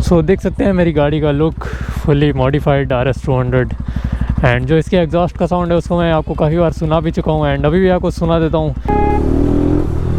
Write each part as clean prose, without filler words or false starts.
सो देख सकते हैं मेरी गाड़ी का look fully modified RS200 and जो इसके एग्जॉस्ट का साउंड है उसको मैं आपको काफ़ी बार सुना भी चुका हूँ एंड अभी भी आपको सुना देता हूँ।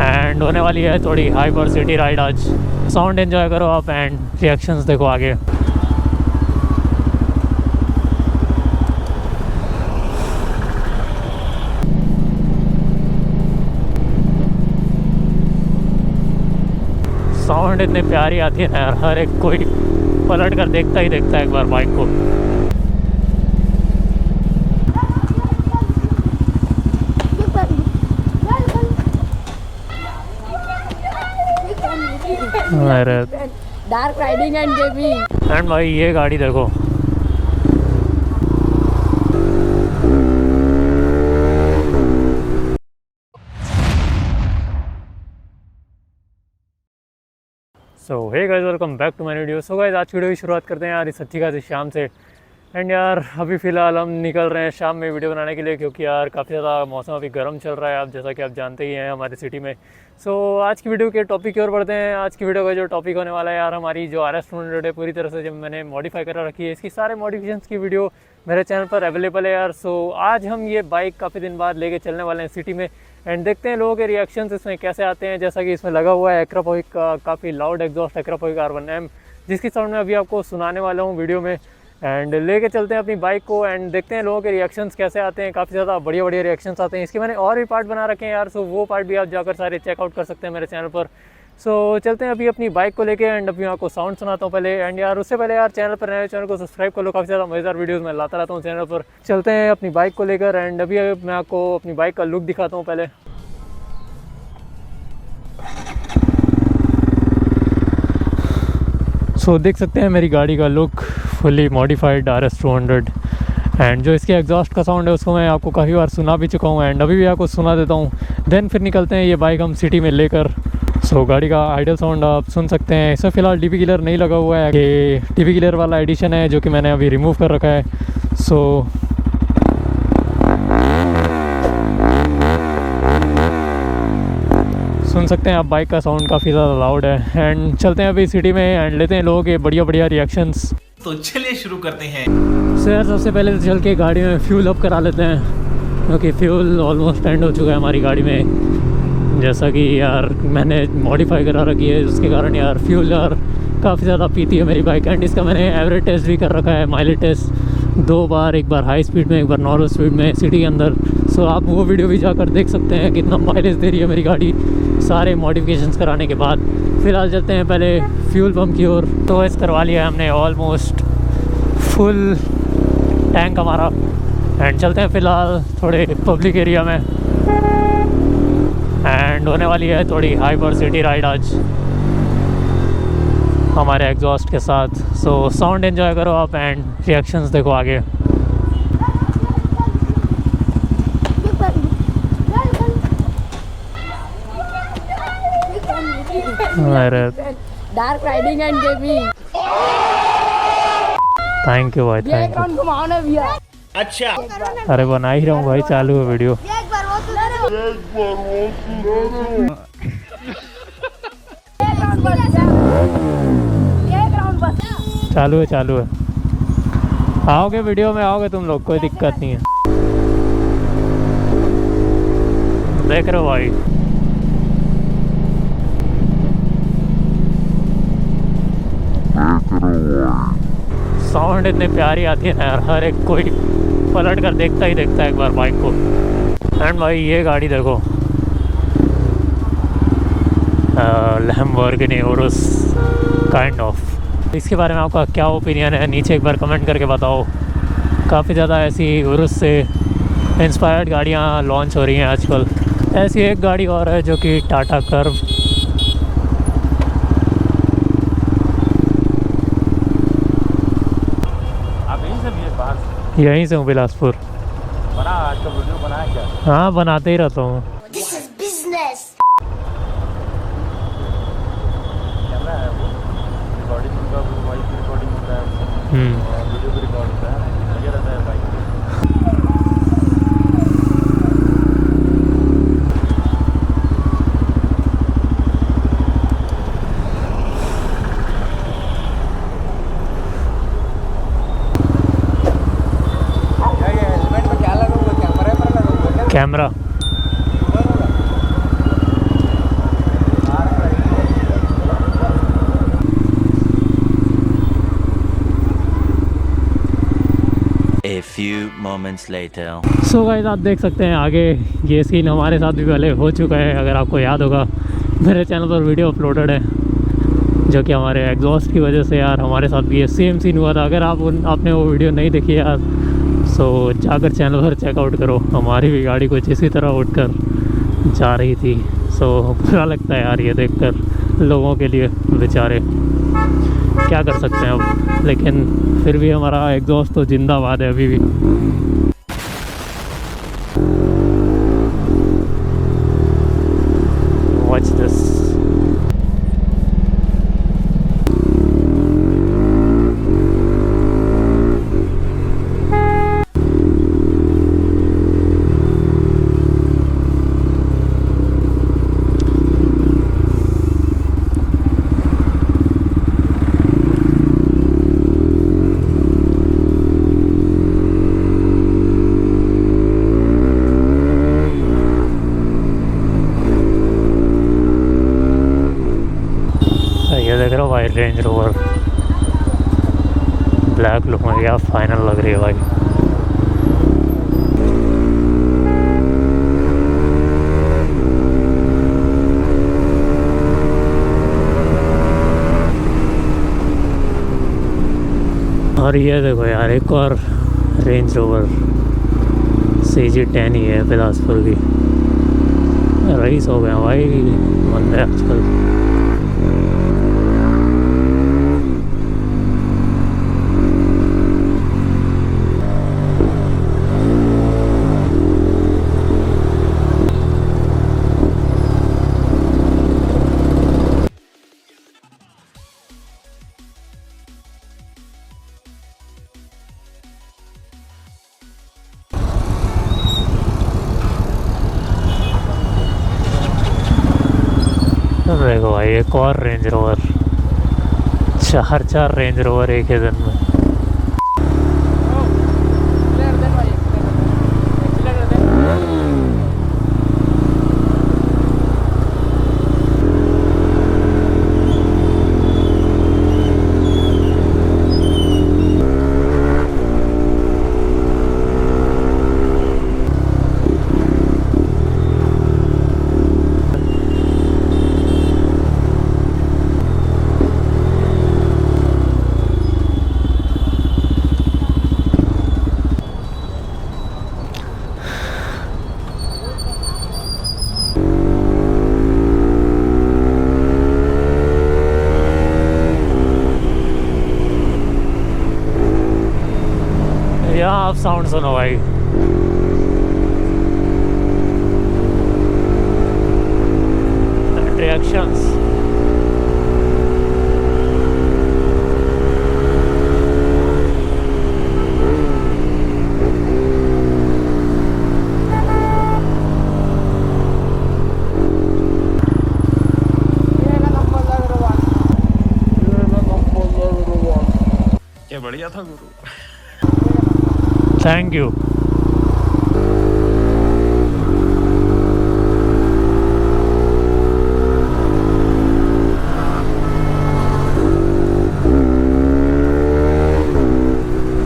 एंड होने वाली है थोड़ी हाइपर सिटी राइड आज। साउंड एंजॉय करो आप एंड रिएक्शंस देखो आगे। साउंड इतनी प्यारी आती है ना यार, हर एक कोई पलट कर देखता ही देखता है एक बार बाइक को। अरे dark riding and gaming. And भाई ये गाड़ी देखो, so hey guys welcome back to my video. So guys आज की वीडियो की शुरुआत करते हैं यार इस अच्छी खासी शाम से। एंड यार अभी फ़िलहाल हम निकल रहे हैं शाम में वीडियो बनाने के लिए, क्योंकि यार काफ़ी ज़्यादा मौसम अभी गर्म चल रहा है, आप जैसा कि आप जानते ही हैं हमारी सिटी में। सो आज की वीडियो के टॉपिक की ओर बढ़ते हैं। आज की वीडियो का जो टॉपिक होने वाला है यार, हमारी जो RS200 है पूरी तरह से जब मैंने मॉडिफाई करा रखी है, इसकी सारे मॉडिफिकेशंस की वीडियो मेरे चैनल पर अवेलेबल है यार। सो आज हम ये बाइक काफ़ी दिन बाद लेके चलने वाले हैं सिटी में एंड देखते हैं लोगों के रिएक्शंस इसमें कैसे आते हैं। जैसा कि इसमें लगा हुआ है एक्रापोइक का काफ़ी लाउड एग्जॉस्ट एक्रापोइक R1M, जिसकी साउंड मैं अभी आपको सुनाने वाला हूँ वीडियो में। एंड लेके चलते हैं अपनी बाइक को एंड देखते हैं लोगों के रिएक्शंस कैसे आते हैं। काफ़ी ज़्यादा बढ़िया बढ़िया रिएक्शंस आते हैं। इसके मैंने और भी पार्ट बना रखे हैं यार, सो वो पार्ट भी आप जाकर सारे चेकआउट कर सकते हैं मेरे चैनल पर। सो चलते हैं अभी अपनी बाइक को लेके एंड अभी आपको साउंड सुनाता हूँ पहले। एंड यार उससे पहले यार चैनल पर नए चैनल को सब्सक्राइब कर लो, काफ़ी ज़्यादा मज़ेदार वीडियोस मैं लाता रहता हूँ चैनल पर। चलते हैं अपनी बाइक को लेकर एंड अभी मैं आपको अपनी बाइक का लुक दिखाता हूँ पहले। सो देख सकते हैं मेरी गाड़ी का look fully modified RS200 and जो इसके एग्जॉस्ट का साउंड है उसको मैं आपको काफ़ी बार सुना भी चुका हूँ एंड अभी भी आपको सुना देता हूँ। देन फिर निकलते हैं ये बाइक हम सिटी में लेकर। सो गाड़ी का आइडल साउंड आप सुन सकते हैं। इसमें फ़िलहाल DP किलर नहीं लगा हुआ है, ये DP किलर वाला एडिशन है जो कि मैंने अभी रिमूव कर रखा है। सो सुन सकते हैं आप बाइक का साउंड काफ़ी ज़्यादा लाउड है एंड चलते हैं अभी सिटी में एंड लेते हैं लोगों के बढ़िया बढ़िया रिएक्शंस। तो चलिए शुरू करते हैं। सो यार सबसे पहले तो चल के गाड़ी में फ्यूल अप करा लेते हैं, क्योंकि फ्यूल ऑलमोस्ट एंड हो चुका है हमारी गाड़ी में। जैसा कि यार मैंने मॉडिफाई करा रखी है उसके कारण यार फ्यूल यार काफ़ी ज़्यादा पीती है मेरी बाइक। एंड इसका मैंने एवरेज टेस्ट भी कर रखा है, माइलेज टेस्ट 2 बार, एक बार हाई स्पीड में एक बार नॉर्मल स्पीड में सिटी के अंदर। सो आप वो वीडियो भी जाकर देख सकते हैं कितना माइलेज दे रही है मेरी गाड़ी सारे मॉडिफिकेशंस कराने के बाद। फ़िलहाल चलते हैं पहले फ्यूल पम्प की ओर। तो इस करवा लिया है हमने ऑलमोस्ट फुल टैंक हमारा एंड चलते हैं फ़िलहाल थोड़े पब्लिक एरिया में एंड होने वाली है थोड़ी हाइपर सिटी राइड आज हमारे एग्जॉस्ट के साथ। सो साउंड एंजॉय करो आप एंड रिएक्शंस देखो आगे। अरे dark riding and gaming. Thank you भाई, थैंक यू। घुमाओ ना भैया। अच्छा अरे बना ही रहा हूँ भाई, चालू है वीडियो। चालू है आओगे वीडियो में, आओगे तुम लोग, कोई दिक्कत नहीं है। देख रहे हो भाई, साउंड इतनी प्यारी आती है ना यार, हर एक कोई पलट कर देखता ही देखता है एक बार बाइक को। एंड भाई ये गाड़ी देखो, लैम्बोर्गिनी उरुस काइंड ऑफ। इसके बारे में आपका क्या ओपिनियन है नीचे एक बार कमेंट करके बताओ। काफ़ी ज़्यादा ऐसी उरुस से इंस्पायर्ड गाड़ियाँ लॉन्च हो रही हैं आजकल। ऐसी एक गाड़ी और है जो कि टाटा कर्व। यहीं से हूँ बिलासपुर। बना आज का वीडियो बनाया क्या? हाँ बनाते ही रहता हूँ। कैमरा है वो, रिकॉर्डिंग का वॉइस रिकॉर्डिंग होता है, वीडियो भी रिकॉर्ड होता है, लगे रहता है बाइक में। Camera. A few moments later. So guys आप देख सकते हैं आगे ये सीन हमारे साथ भी पहले हो चुका है। अगर आपको याद होगा मेरे चैनल पर वीडियो अपलोडेड है जो कि हमारे एग्जॉस्ट की वजह से यार हमारे साथ भी ये सेम सीन हुआ था। अगर आपने वो वीडियो नहीं देखी यार सो जाकर चैनल पर चेकआउट करो। हमारी भी गाड़ी कुछ इसी तरह उठकर जा रही थी। सो बुरा लगता है यार ये देखकर लोगों के लिए, बेचारे क्या कर सकते हैं अब। लेकिन फिर भी हमारा एग्जॉस्ट तो जिंदाबाद है अभी भी। Watch this. ये देख रहे हो भाई रेंज रोवर ब्लैक लुक में क्या फाइनल लग रही है भाई। और ये देखो यार एक और रेंज रोवर CG10 ही है बिलासपुर की। रईस हो गया भाई बंदे आजकल। देखो भाई एक और रेंज रोवर, चार रेंज रोवर एक ही दिन में। यहाँ आप साउंड सुनो भाई। रिएक्शंस क्या बढ़िया था गुरु। Thank you.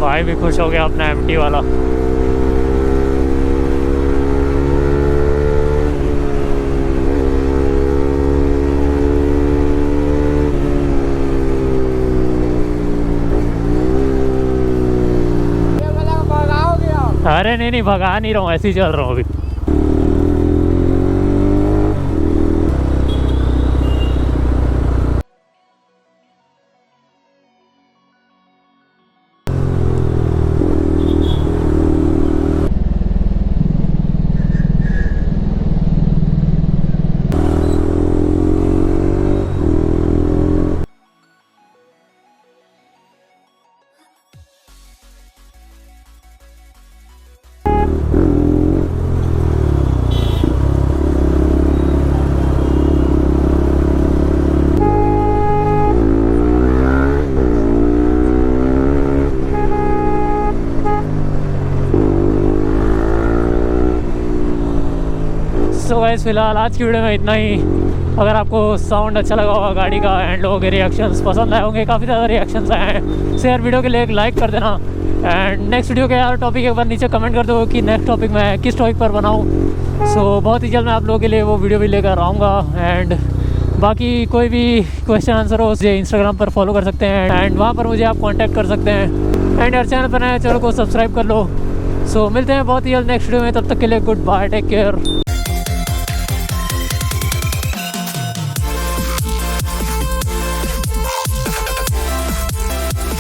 भाई भी खुश हो गया अपना MT वाला। अरे नहीं भगा नहीं रहा हूँ, ऐसे ही चल रहा हूँ अभी। गाइस फिलहाल आज की वीडियो में इतना ही। अगर आपको साउंड अच्छा लगा होगा गाड़ी का एंड लोगों के रिएक्शंस पसंद आए होंगे, काफ़ी ज़्यादा रिएक्शंस आए हैं, शेयर वीडियो के लिए एक लाइक कर देना। एंड नेक्स्ट वीडियो के यार टॉपिक एक बार नीचे कमेंट कर दो कि नेक्स्ट टॉपिक मैं किस टॉपिक पर बनाऊँ। सो बहुत ही जल्द मैं आप लोगों के लिए वो वीडियो भी लेकर आऊँगा। एंड बाकी कोई भी क्वेश्चन आंसर हो मुझे इंस्टाग्राम पर फॉलो कर सकते हैं एंड वहाँ पर मुझे आप कांटेक्ट कर सकते हैं। एंड यार चैनल पर नए चैनल को सब्सक्राइब कर लो। सो मिलते हैं बहुत ही जल्द नेक्स्ट वीडियो में, तब तक के लिए गुड बाय, टेक केयर।